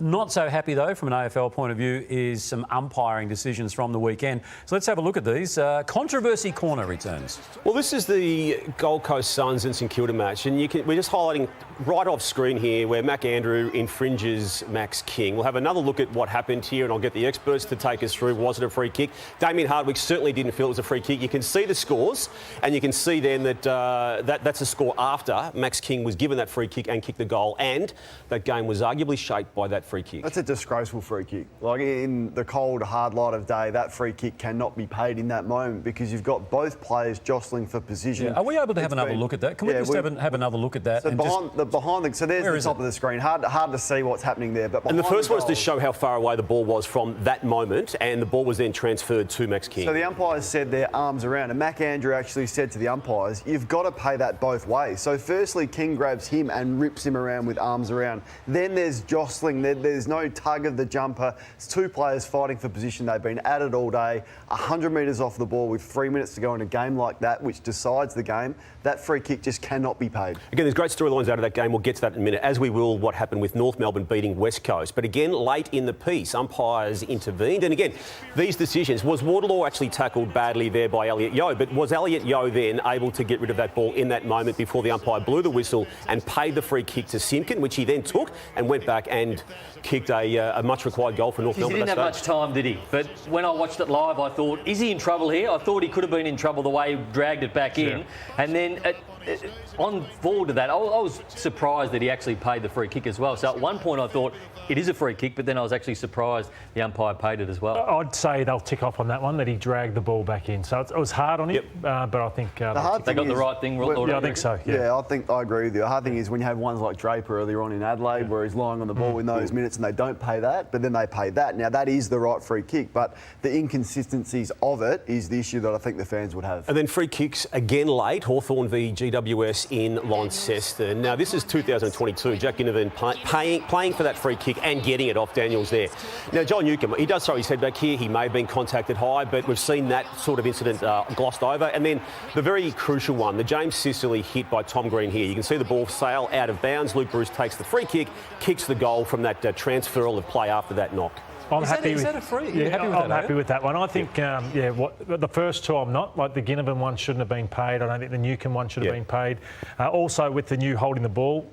Not so happy, though, from an AFL point of view, is some umpiring decisions from the weekend. So let's have a look at these. Controversy Corner returns. Well, this is the Gold Coast Suns and St Kilda match, and we're just highlighting right off screen here where Mac Andrew infringes Max King. We'll have another look at what happened here, and I'll get the experts to take us through. Was it a free kick? Damien Hardwick certainly didn't feel it was a free kick. You can see the scores, and you can see then that that's a score after Max King was given that free kick and kicked the goal, and that game was arguably shaped by that free kick. That's a disgraceful free kick. Like, in the cold, hard light of day, that free kick cannot be paid in that moment because you've got both players jostling for position. Yeah. Are we able to have another look at that? Can we just have another look at that? So so there's the top of the screen. Hard to see what's happening there. But and the first one is to show how far away the ball was from that moment, and the ball was then transferred to Max King. So the umpires said their arms around, and Mac Andrew actually said to the umpires, you've got to pay that both ways. So firstly, King grabs him and rips him around with arms around. Then there's jostling. There's no tug of the jumper. It's two players fighting for position. They've been at it all day. 100 metres off the ball with 3 minutes to go in a game like that, which decides the game. That free kick just cannot be paid. Again, there's great storylines out of that game. We'll get to that in a minute, as we will what happened with North Melbourne beating West Coast. But again, late in the piece, umpires intervened. And again, these decisions, was Waterloo actually tackled badly there by Elliot Yeo? But was Elliot Yeo then able to get rid of that ball in that moment before the umpire blew the whistle and paid the free kick to Simpkin, which he then took and went back and kicked a much required goal for North Melbourne. He didn't have much time, did he? But when I watched it live, I thought, is he in trouble here? I thought he could have been in trouble the way he dragged it back in. And then on forward to that, I was surprised that he actually paid the free kick as well. So at one point I thought it is a free kick, but then I was actually surprised the umpire paid it as well. I'd say they'll tick off on that one, that he dragged the ball back in. So it was hard on him, but I think they got the right thing. I think so. Yeah, I agree with you. The hard thing is when you have ones like Draper earlier on in Adelaide where he's lying on the ball in those minutes and they don't pay that, but then they pay that. Now, that is the right free kick, but the inconsistencies of it is the issue that I think the fans would have. And then free kicks again late, Hawthorn v GWS in Launceston. Now, this is 2022. Jack Ginnivan playing for that free kick and getting it off Daniels there. Now, John Newcombe, he does throw his head back here. He may have been contacted high, but we've seen that sort of incident glossed over. And then the very crucial one, the James Sicily hit by Tom Green here. You can see the ball sail out of bounds. Luke Bruce takes the free kick, kicks the goal from that transferal of play after that knock. I'm happy is that a free? Yeah, I'm happy with that one. I think, the first two I'm not. Like the Ginnivan one shouldn't have been paid. I don't think the Newcombe one should have been paid. Also, with the new holding the ball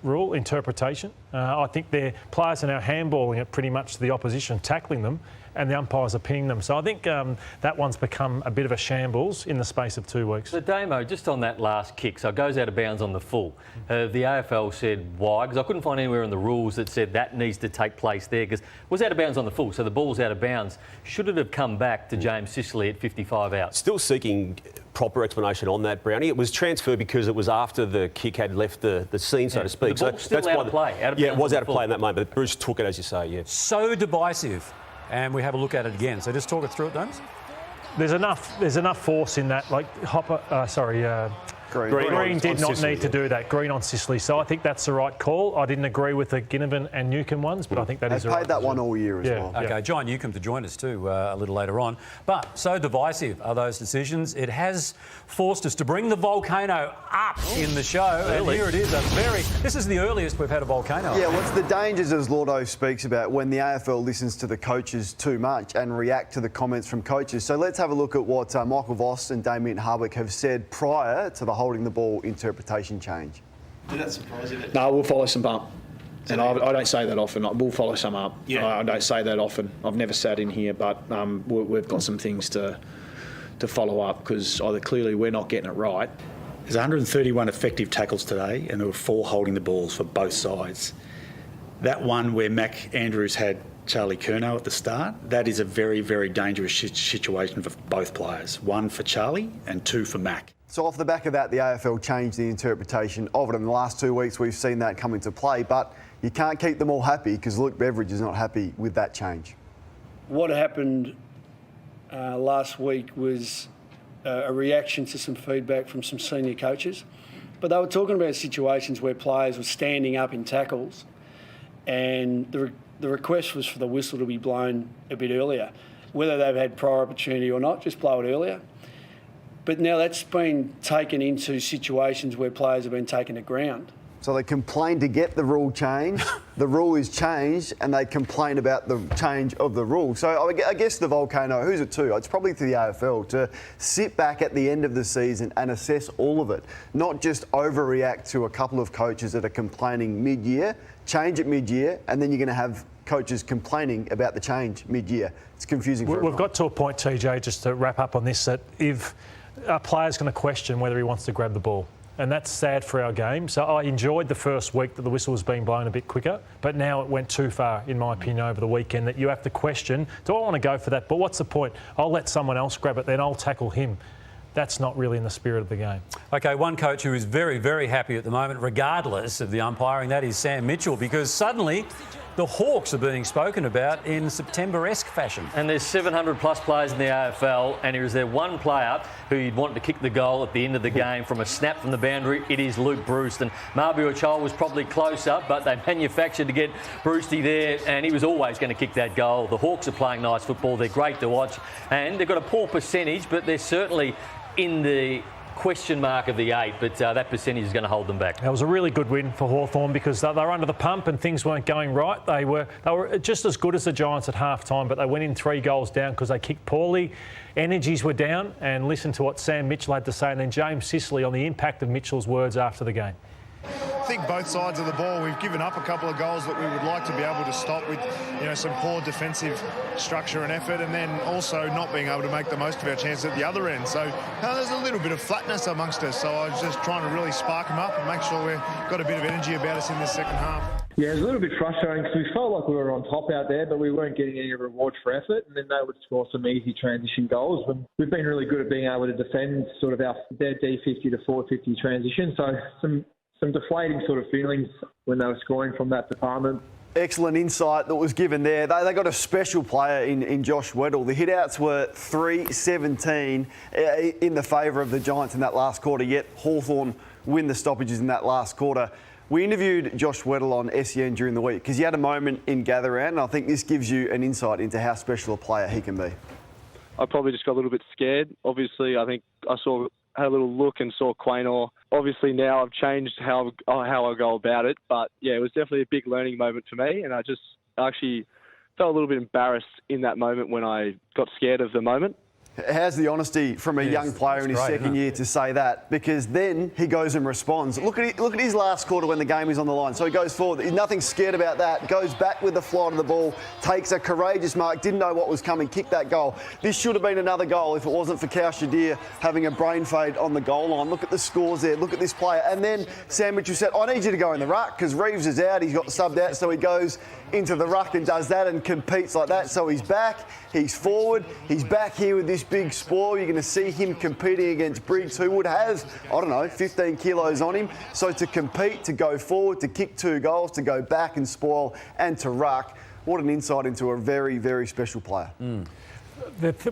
rule interpretation, I think their players are now handballing it pretty much to the opposition, tackling them, and the umpires are pinning them. So I think that one's become a bit of a shambles in the space of 2 weeks. So, Damo, just on that last kick, so it goes out of bounds on the full. The AFL said why, because I couldn't find anywhere in the rules that said that needs to take place there, because it was out of bounds on the full, so the ball's out of bounds. Should it have come back to James Sicily at 55 out? Still seeking proper explanation on that, Brownie. It was transferred because it was after the kick had left the scene, so to speak. The ball's still out of play. It was out of play in that moment, but Bruce took it, as you say, So divisive. And we have a look at it again. So just talk us through it, James. There's enough force in that. Like Green did not need to do that. Green on Sicily. So I think that's the right call. I didn't agree with the Ginnivan and Newcombe ones, but I think that is the right. They've paid that one all year as well. Okay, John Newcombe to join us too a little later on. But so divisive are those decisions. It has forced us to bring the volcano up in the show. Really? And here it is. This is the earliest we've had a volcano. Yeah, what's the dangers, as Lordo speaks about, when the AFL listens to the coaches too much and react to the comments from coaches. So let's have a look at what Michael Voss and Damien Hardwick have said prior to the holding the ball interpretation change. Did that surprise you? No, we'll follow some up. And I don't say that often. We'll follow some up. Yeah. I don't say that often. I've never sat in here, but we've got some things to follow up because either clearly we're not getting it right. There's 131 effective tackles today and there were 4 holding the balls for both sides. That one where Mac Andrews had Charlie Curnow at the start, that is a very, very dangerous situation for both players. 1 for Charlie and 2 for Mac. So off the back of that, the AFL changed the interpretation of it. In the last 2 weeks, we've seen that come into play, but you can't keep them all happy because Luke Beveridge is not happy with that change. What happened last week was a reaction to some feedback from some senior coaches, but they were talking about situations where players were standing up in tackles and the request was for the whistle to be blown a bit earlier. Whether they've had prior opportunity or not, just blow it earlier. But now that's been taken into situations where players have been taken to ground. So they complain to get the rule changed. The rule is changed, and they complain about the change of the rule. So I guess the Volcano, who's it to? It's probably to the AFL to sit back at the end of the season and assess all of it, not just overreact to a couple of coaches that are complaining mid-year, change it mid-year, and then you're going to have coaches complaining about the change mid-year. It's confusing for everyone. We've got to a point, TJ, just to wrap up on this, that if a player's going to question whether he wants to grab the ball, and that's sad for our game. So I enjoyed the first week that the whistle was being blown a bit quicker, but now it went too far, in my opinion, over the weekend, that you have to question, do I want to go for that? But what's the point? I'll let someone else grab it, then I'll tackle him. That's not really in the spirit of the game. OK, one coach who is very, very happy at the moment, regardless of the umpiring, that is Sam Mitchell, because suddenly the Hawks are being spoken about in September-esque fashion. And there's 700 plus players in the AFL, and is there one player who you'd want to kick the goal at the end of the game from a snap from the boundary? It is Luke Bruce. And Marbury-Child was probably closer, but they manufactured to get Brucey there, and he was always going to kick that goal. The Hawks are playing nice football. They're great to watch, and they've got a poor percentage, but they're certainly in the question mark of the 8, but that percentage is going to hold them back. That was a really good win for Hawthorn because they were under the pump and things weren't going right. They were just as good as the Giants at half-time, but they went in 3 goals down because they kicked poorly. Energies were down, and listen to what Sam Mitchell had to say, and then James Sicily on the impact of Mitchell's words after the game. I think both sides of the ball, we've given up a couple of goals that we would like to be able to stop with, some poor defensive structure and effort, and then also not being able to make the most of our chances at the other end. So there's a little bit of flatness amongst us. So I was just trying to really spark them up and make sure we've got a bit of energy about us in the second half. Yeah, it was a little bit frustrating because we felt like we were on top out there, but we weren't getting any reward for effort, and then they would score some easy transition goals. We've been really good at being able to defend sort of their D50 to 450 transition, so some deflating sort of feelings when they were scoring from that department. Excellent insight that was given there. They got a special player in Josh Weddle. The hitouts were 3-17 in the favour of the Giants in that last quarter, yet Hawthorn win the stoppages in that last quarter. We interviewed Josh Weddle on SEN during the week because he had a moment in gather round, and I think this gives you an insight into how special a player he can be. I probably just got a little bit scared. Obviously, I think I had a little look and saw Quaynor. Obviously now I've changed how I go about it, but yeah, it was definitely a big learning moment for me, and I actually felt a little bit embarrassed in that moment when I got scared of the moment. How's the honesty from a young player in his second year to say that? Because then he goes and responds. Look at his last quarter when the game is on the line. So he goes forward. He's nothing scared about that. Goes back with the flight of the ball. Takes a courageous mark. Didn't know what was coming. Kicked that goal. This should have been another goal if it wasn't for Kao Shadir having a brain fade on the goal line. Look at the scores there. Look at this player. And then Sam Mitchell said, I need you to go in the ruck because Reeves is out. He's got subbed out. So he goes into the ruck and does that and competes like that. So he's back. He's forward. He's back here with this big spoil. You're going to see him competing against Briggs, who would have, 15 kilos on him. So to compete, to go forward, to kick 2 goals, to go back and spoil, and to ruck, what an insight into a very, very special player.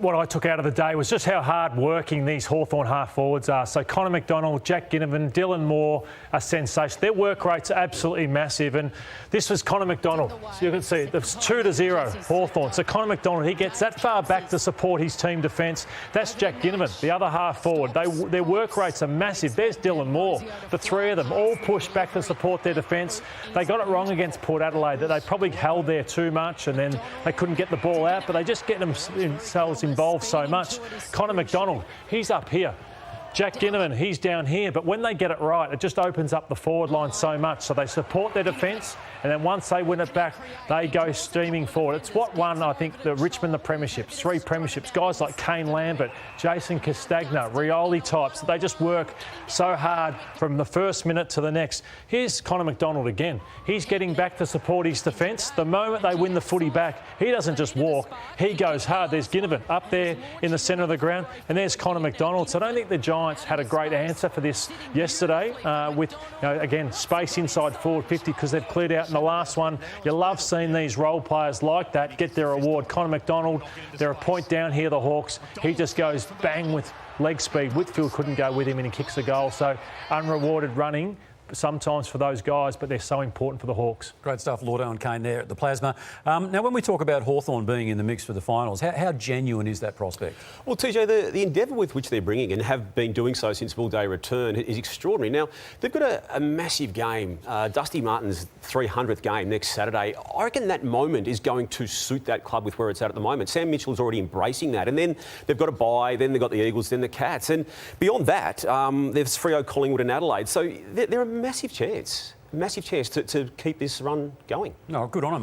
What I took out of the day was just how hard-working these Hawthorn half-forwards are. So Connor McDonald, Jack Ginnivan, Dylan Moore are sensational. Their work rates are absolutely massive. And this was Connor McDonald. So you can see it's 2-0 Hawthorn. So Connor McDonald, he gets that far back to support his team defence. That's Jack Ginnivan, the other half-forward. Their work rates are massive. There's Dylan Moore. The 3 of them all pushed back to support their defence. They got it wrong against Port Adelaide, that they probably held there too much and then they couldn't get the ball out, but they just get themselves involved so much. Connor McDonald, he's up here. Jack Ginnivan, he's down here. But when they get it right, it just opens up the forward line so much. So they support their defence, and then once they win it back, they go steaming forward. It's what won, I think, the Richmond the premierships, 3 premierships. Guys like Kane Lambert, Jason Castagna, Rioli types, they just work so hard from the first minute to the next. Here's Connor McDonald again. He's getting back to support his defence. The moment they win the footy back, he doesn't just walk, he goes hard. There's Ginnivan up there in the centre of the ground, and there's Connor McDonald. So I don't think the Giants had a great answer for this yesterday with, again, space inside forward 50 because they've cleared out in the last one. You love seeing these role players like that get their reward. Connor McDonald, they're a point down here, the Hawks. He just goes bang with leg speed. Whitfield couldn't go with him and he kicks the goal. So unrewarded running. sometimes for those guys, but they're so important for the Hawks. Great stuff, Lordo and Kane there at the Plasma. Now, when we talk about Hawthorn being in the mix for the finals, how genuine is that prospect? Well, TJ, the endeavour with which they're bringing and have been doing so since Will Day return is extraordinary. Now, they've got a massive game, Dusty Martin's 300th game next Saturday. I reckon that moment is going to suit that club with where it's at the moment. Sam Mitchell's already embracing that. And then they've got a bye, then they've got the Eagles, then the Cats. And beyond that, there's Freo, Collingwood and Adelaide. So they're a massive chance to keep this run going. No, good on them.